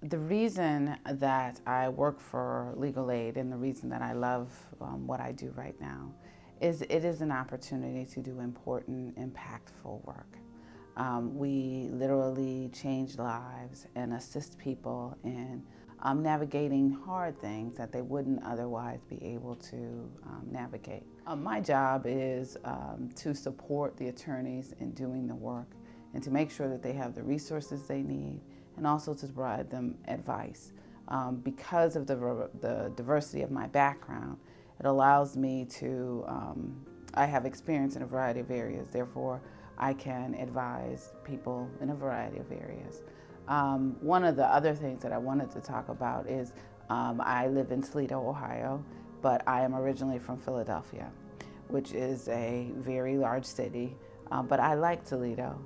The reason that I work for legal aid and the reason that I love what I do right now is it is an opportunity to do important, impactful work. We literally change lives and assist people in navigating hard things that they wouldn't otherwise be able to navigate. My job is to support the attorneys in doing the work and to make sure that they have the resources they need and also to provide them advice. Because of the diversity of my background, it allows me to, I have experience in a variety of areas, therefore I can advise people in a variety of areas. One of the other things that I wanted to talk about is I live in Toledo, Ohio, but I am originally from Philadelphia, which is a very large city, but I like Toledo.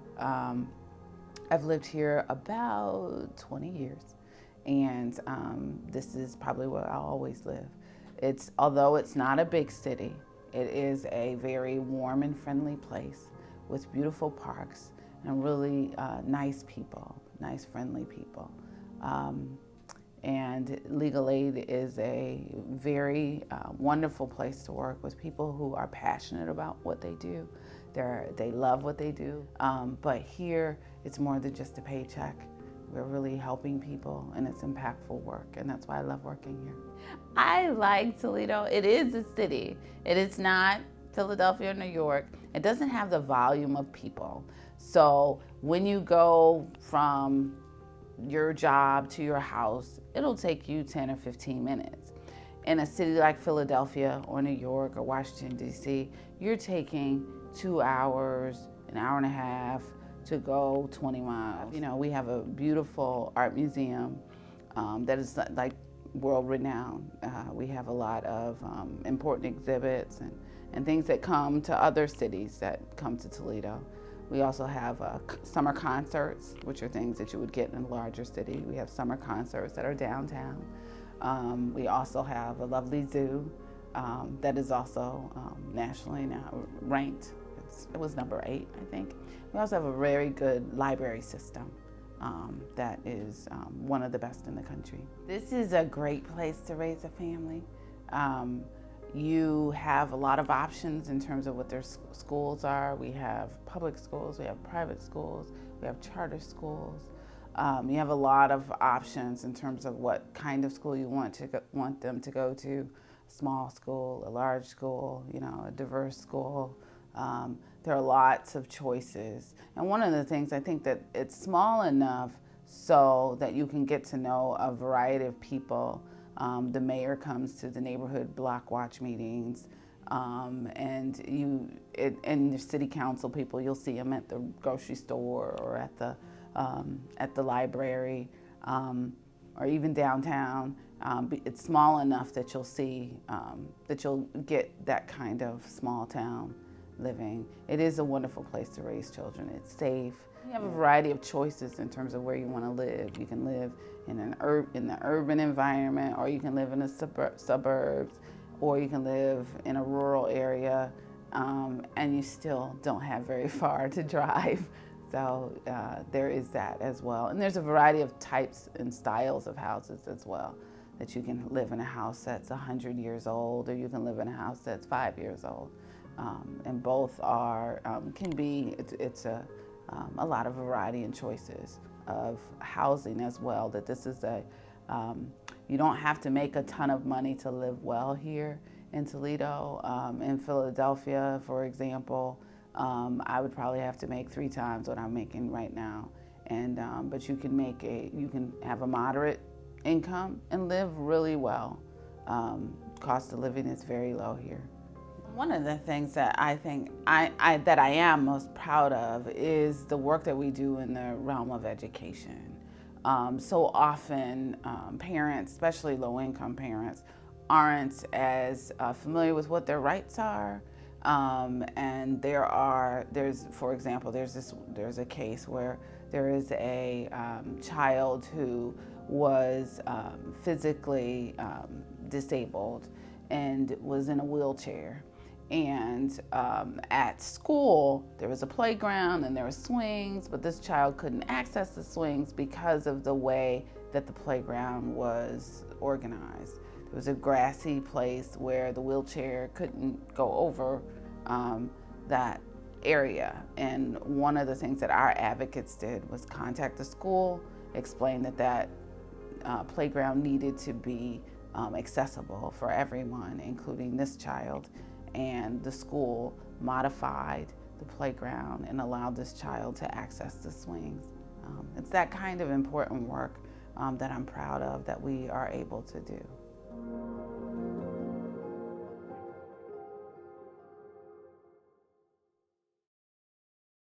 I've lived here about 20 years, and this is probably where I'll always live. Although it's not a big city, it is a very warm and friendly place with beautiful parks and really nice people, nice, friendly people. And legal aid is a very wonderful place to work with people who are passionate about what they do. They love what they do. But here, it's more than just a paycheck. We're really helping people, and it's impactful work, and that's why I love working here. I like Toledo. It is a city. It is not Philadelphia or New York. It doesn't have the volume of people. So when you go from your job to your house, it'll take you 10 or 15 minutes. In a city like Philadelphia or New York or Washington, D.C., you're taking 2 hours, an hour and a half to go 20 miles. You know, we have a beautiful art museum that is like world renowned. We have a lot of important exhibits and things that come to other cities that come to Toledo. We also have summer concerts, which are things that you would get in a larger city. We have summer concerts that are downtown. We also have a lovely zoo that is also nationally now ranked. It was number 8, I think. We also have a very good library system that is one of the best in the country. This is a great place to raise a family. You have a lot of options in terms of what their schools are. We have public schools, we have private schools, we have charter schools. You have a lot of options in terms of what kind of school you want them to go to. A small school, a large school, you know, a diverse school. There are lots of choices. And one of the things, I think that it's small enough so that you can get to know a variety of people. The mayor comes to the neighborhood block watch meetings, and the city council people, you'll see them at the grocery store or at the library, or even downtown. It's small enough that you'll see, that you'll get that kind of small town living. It is a wonderful place to raise children. It's safe. You have a variety of choices in terms of where you want to live. You can live in the urban environment, or you can live in the suburbs, or you can live in a rural area, and you still don't have very far to drive. So there is that as well. And there's a variety of types and styles of houses as well, that you can live in a house that's 100 years old, or you can live in a house that's 5 years old. And both are, can be, it's a lot of variety and choices of housing as well. That this is you don't have to make a ton of money to live well here in Toledo. In Philadelphia, for example, I would probably have to make 3 times what I'm making right now. And but you can have a moderate income and live really well. Cost of living is very low here. One of the things that I think that I am most proud of is the work that we do in the realm of education. So often parents, especially low-income parents, aren't as familiar with what their rights are. And for example, there's a case where there is a child who was physically disabled and was in a wheelchair. And at school, there was a playground and there were swings, but this child couldn't access the swings because of the way that the playground was organized. It was a grassy place where the wheelchair couldn't go over that area. And one of the things that our advocates did was contact the school, explain that playground needed to be accessible for everyone, including this child, and the school modified the playground and allowed this child to access the swings. It's that kind of important work that I'm proud of that we are able to do.